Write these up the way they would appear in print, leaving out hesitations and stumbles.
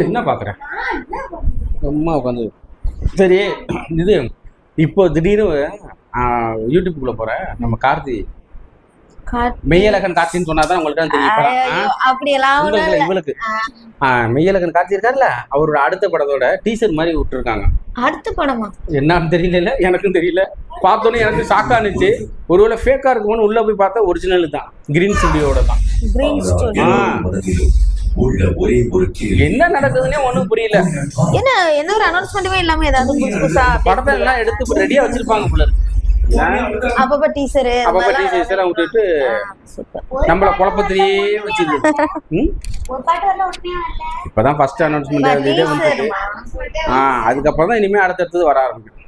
என்ன பாக்குறேன் அம்மா உட்காந்து. சரி, இது இப்போ திடீர்னு யூடியூப்குள்ள போற நம்ம கார்த்தி மெய்யழகன் கார்த்தின்னு சொன்னாதான் உங்களுக்கு தெரியும். இவளுக்கு மெய்யழகன் கார்த்தி இருக்காருல்ல, அவரோட அடுத்த படத்தோட டீசர் மாதிரி விட்டுருக்காங்க. அடுத்த படமா என்னன்னு தெரியல, எனக்கும் தெரியல. பார்த்தோன்னே எனக்கு ஷாக் ஆனிச்சு. ஒருவேளை ஃபேக்கா இருக்குமோன்னு உள்ள போய் பார்த்தா ஒரிஜினல் தான், கிரீன் ஸ்டுடியோட தான். என்ன நடக்குதுன்னே ஒண்ணும் புரியல. என்ன எந்த ஒரு அனௌன்ஸ்மெண்ட்டுமே இல்லாம ஏதாவது புதுசா படத்தை எல்லாம் எடுத்து ரெடியா வச்சிருப்பாங்க போல இருக்கு. அப்பப்ப டீசர் விட்டுட்டு நம்மள குழப்பத்திலேயே வச்சிருக்கு. இப்பதான் ஃபர்ஸ்ட் அனௌன்ஸ்மெண்ட் இதே வந்து அதுக்கப்புறம் தான் இனிமே அடுத்தடுத்தது வர ஆரம்பிக்கும்.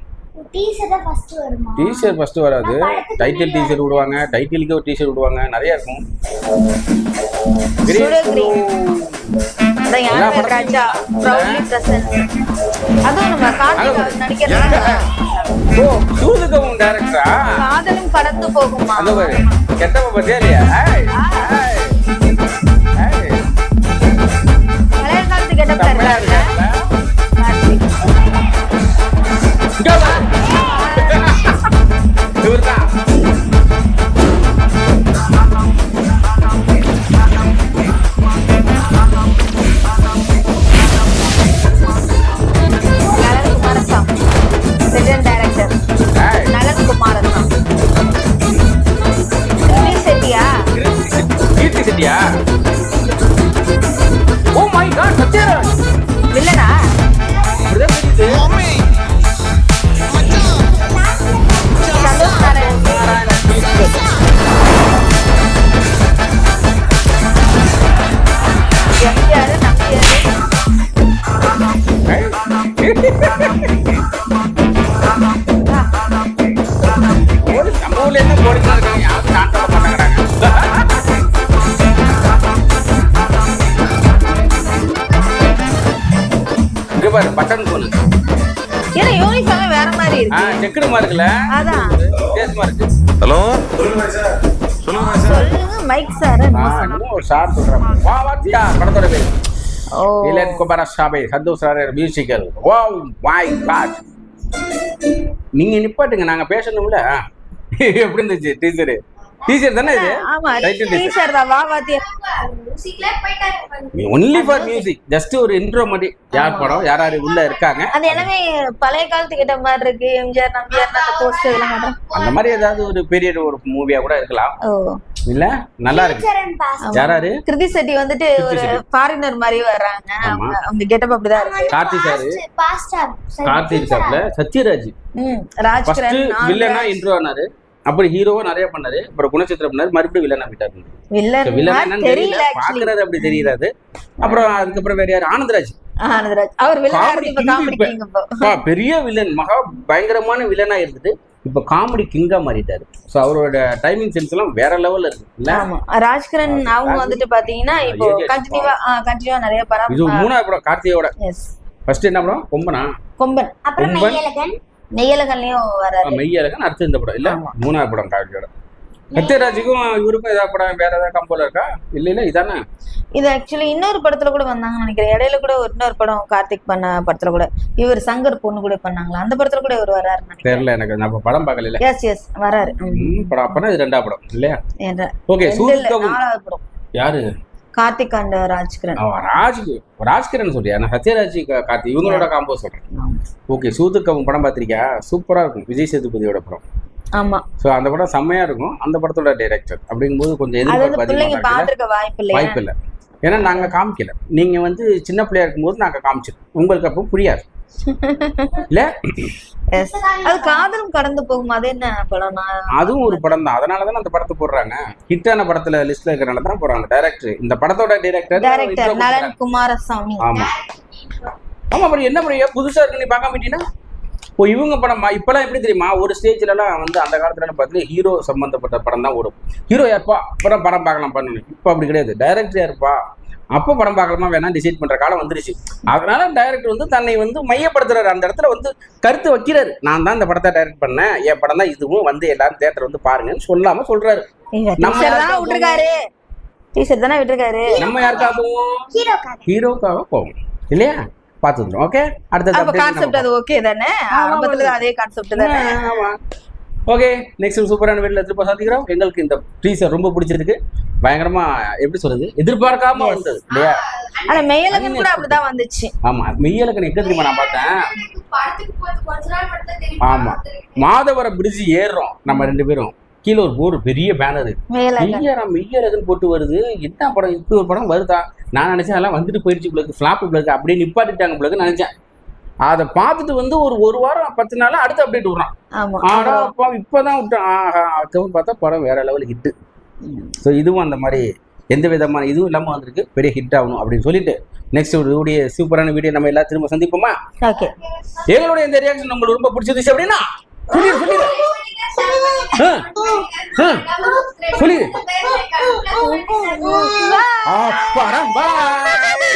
டீசர் ஃபர்ஸ்ட் வராது, டைட்டில் டீசர் விடுவாங்க, டைட்டிலுக்கு ஒரு டீசர் விடுவாங்க, நிறைய இருக்கும். சூதுகவும் டைரக்டரா காதலும் பறந்து போகுமா கெட்டவ பத்தியா இல்லையா? பழைய காலத்து கெட்டப்ப இருக்காங்க. Oh my god, Satyaraj! வில்லனா? பட்டன் போன் ஏன்னா யூனிஃபார்ம் வேற மாதிரி இருக்கு. செக்குடு மாதிரி இருக்குல, அதான் வித்தியாசமா இருக்கு. ஹலோ, சொல்லுங்க மைக் சார். ஒரு சார் சொல்றாங்க, வா வாத்தியா படத்தோட பேர். Nalan Kumarasamy Santhosh sir musical. Wow my god, நீங்க நிப்பாட்டுங்க, நாங்க பேசணும்ல. எப்படி இருந்துச்சு டீச்சர்? டீச்சர் தானே இது? ஆமா, டீச்சர் தான். வா வாத்தியா மியூசிக்ல போய்ட்டாரு. ஒன்லி ஃபார் மியூசிக், ஜஸ்ட் ஒரு இன்ட்ரோ மாதிரி. யார் படம், யார் யார் உள்ள இருக்காங்க, அது எல்லாமே பழைய காலத்து கிட்ட மாதிரி இருக்கு. எம்ஜிஆர் நம்பியார் அந்த போஸ்டர் எல்லாம் மாட்டோம். அந்த மாதிரி ஏதாவது ஒரு பெரிய ஒரு மூவியா கூட இருக்கலாம். இல்ல நல்லா இருக்கு. யாராரு? கிருதி செட்டி வந்துட்டு ஒரு ஃபாரினர் மாதிரி வர்றாங்க. அவங்க கெட்டப் அப்படிதான் இருக்கு. கார்த்தி சார், கார்த்தி சார்ல சத்யராஜ் ராஜ்கிரண் வில்லனா இன்ட்ரோ ஆனாரு. அப்புறம் ஹீரோவா நிறைய பண்ணாரு. அப்புறம் குணச்சித்திரம் பண்ணாரு. மறுபடியும் வில்லனா போயிட்டாரு. வில்லன் தெரியல, பாக்குறது அப்படி தெரியாது. அப்புறம் அதுக்கப்புறம் வேற யாரு? ஆனந்தராஜ். அவர் வில்லன், பெரிய வில்லன், மகா பயங்கரமான வில்லனா இருந்துட்டு இப்ப காமெடி கிங்கா மாறிட்டாரு. சோ அவரோட டைமிங் சென்ஸ் எல்லாம் வேற லெவல்ல இருக்கு. ஆமா, ராஜ்கிரண் அவங்க வந்துட்டு பாத்தீங்கன்னா இப்போ கண்டினியூவா நிறைய படம். இது மூணாவது படம் கார்த்தியோட. ஃபர்ஸ்ட் என்ன படம்? கொம்பன். அப்புறம் மெய்யழகன்லயும் வராரு. மெய்யழகன் அடுத்து இந்த படம் இல்ல, மூணாவது படம் கார்த்தியோட. சத்யராஜுக்கும் இவருக்கும் ஏதாவது படம் வேற ஏதாவது கம்போல இருக்கா? இல்ல இதானே இது. ஆக்சுவலி இன்னொரு படத்துல கூட வந்தாங்கன்னு நினைக்கிறேன். இடையில கூட இன்னொரு படம் கார்த்திக் பண்ண படத்துல கூட இவர் சங்கர் பொண்ணு கூட பண்ணாங்களா, அந்த படத்துல கூட இவர் வராரு தெரியல எனக்கு. நம்ம படம் பார்க்கல. எஸ் வராரு படம். அப்பனா இது ரெண்டாவது படம் இல்லையா? ஓகே. நாலாவது படம். யாரு? கார்த்திக் அண்ட் ராஜ்கிரண். ராஜ்கிரண் சொல்றியா? நான் சத்யராஜ் கார்த்திக் இவங்களோட காம்போ சொல்றேன். ஓகே. சூதுர்கவன் படம் பாத்திருக்கியா? சூப்பரா இருக்கும். விஜய் சேதுபதியோட படம். ஆமா. சோ அந்த படம் செம்மையா இருக்கும். அந்த படத்தோட டைரக்டர் அப்படிங்கும்போது கொஞ்சம் எதிர்பார்க்க வாய்ப்பு இல்ல. ஏன்னா நாங்க காமிக்கல. நீங்க வந்து சின்ன பிள்ளையா இருக்கும்போது நாங்க காமிச்சிருக்கோம். உங்களுக்கு அப்போ புரியாது இல்ல. அது காதலும் கடந்து போகும். அது என்ன படம்? அதுவும் ஒரு படம் தான். அதனாலதான் அந்த படத்தை போடுறாங்க. ஹிட்டான படத்துல லிஸ்ட்ல இருக்கிறனால தான் போடுறாங்க. டைரக்டர், இந்த படத்தோட டைரக்டர் நலன் குமாரசாமி. ஆமா ஆமா. அப்புறம் என்ன பண்ணியா புதுசா இருக்கு நீ பார்க்க மாட்டீங்கன்னா? இவங்க படமா இப்பெல்லாம் எப்படி தெரியுமா? ஒரு ஸ்டேஜ்ல எல்லாம் வந்து அந்த காலத்துல பாத்தீங்கன்னா ஹீரோ சம்பந்தப்பட்ட படம் தான் வரும். ஹீரோ யாருப்பா அப்புறம் படம் பார்க்கலாம் பண்ணணும். இப்ப அப்படி கிடையாது. டைரக்டர் யாருப்பா அப்போ படம் பார்க்கலாமா வேணா டிசைட் பண்ற காலம் வந்துருச்சு. அதனால டைரக்டர் வந்து தன்னை வந்து மையப்படுத்துறாரு. அந்த இடத்துல வந்து கருத்து வைக்கிறாரு. நான் தான் இந்த படத்தை டைரக்ட் பண்ணேன், என் படம் தான் இதுவும், வந்து எல்லாரும் தியேட்டர் வந்து பாருங்கன்னு சொல்லாம சொல்றாரு. டீச்சர் தானே விட்டுருக்காரு. நம்ம யாருக்காக போவோம்? ஹீரோக்காக. ஹீரோக்காக போவோம் இல்லையா? பார்த்து வந்துடும். ஓகே, அடுத்த அப்ப கான்செப்ட் அது ஓகே தானே? ஆரம்பத்துல அதே கான்செப்ட் தானே? ஆமா. ஓகே, நெக்ஸ்ட் சூப்பரான வீடியோல திரும்ப சந்திக்கிறோம். எங்களுக்கு இந்த டீசர் ரொம்ப பிடிச்சிருக்கு. பயங்கரமா எப்படி சொல்றது, எதிர்பார்க்காம வந்தது இல்லையா? ஆனா மெய்யலகன் கூட அப்படிதான் வந்துச்சு. ஆமா, மெய்யலகன் எங்க தெரியுமா நான் பார்த்தேன்? எனக்கு படத்துக்கு போய் கொஞ்ச நாள் மட்டும் தான் தெரியும். ஆமா, மாதவரம் பிரிட்ஜ் ஏறுறோம் நம்ம 2 பேரும். கீழே ஒரு போர்டு, பெரிய பேனரு, மெய்யலகன் மெய்யலகன் போட்டு வருது. என்ன படம், இப்படி ஒரு படம் வருதா? நான் நினைச்சேன் அதெல்லாம் வந்துட்டு போயிடுச்சு பிள்ளைக்கு, ஃபிளாப் பிள்ளைக்கு அப்படியே நிப்பாட்டிட்டாங்க பிள்ளைக்கு நினைச்சேன். அதை பார்த்துட்டு வந்து ஒரு வாரம் 10 நாள் அடுத்து அப்டேட் விடுறான். ஆமா. ஆனா அப்பா இப்பதான் விட்டான். அதுக்கப்புறம் பார்த்தா படம் வேற லெவல் ஹிட்டு. ஸோ இதுவும் அந்த மாதிரி எந்த விதமான இதுவும் இல்லாமல் வந்திருக்கு. பெரிய ஹிட் ஆகணும் அப்படின்னு சொல்லிட்டு நெக்ஸ்ட் ஒரு சூப்பரான வீடியோ நம்ம எல்லாரும் திரும்ப சந்திப்போமா? ஓகே. எங்களுடைய இந்த ரியாக்ஷன் உங்களுக்கு ரொம்ப பிடிச்சிருந்துச்சு அப்படின்னா சொல்லிடு. அப்பாடா, பாய்.